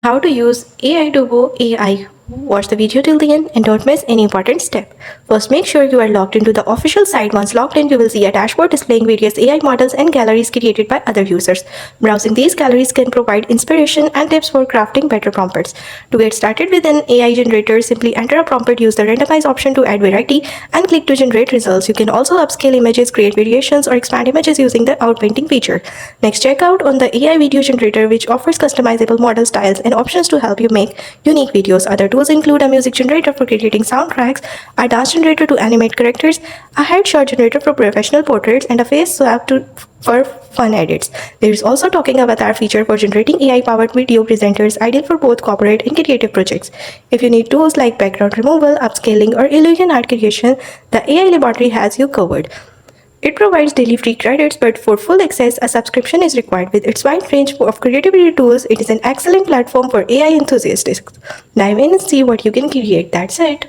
How to use Aitubo AI. Watch the video till the end and don't miss any important step. First, make sure you are logged into the official site. Once logged in, you will see a dashboard displaying various AI models and galleries created by other users. Browsing these galleries can provide inspiration and tips for crafting better prompts. To get started with an AI generator, simply enter a prompt, use the randomize option to add variety, and click to generate results. You can also upscale images, create variations, or expand images using the outpainting feature. Next, check out on the AI video generator, which offers customizable model styles and options to help you make unique videos. Other tools include a music generator for creating soundtracks, a dance generator to animate characters, a headshot generator for professional portraits, and a face swap for fun edits. There is also Talking Avatar feature for generating AI-powered video presenters, ideal for both corporate and creative projects. If you need tools like background removal, upscaling, or illusion art creation, the AI Laboratory has you covered. It provides daily free credits, but for full access, a subscription is required. With its wide range of creativity tools, it is an excellent platform for AI enthusiasts. Dive in and see what you can create. That's it.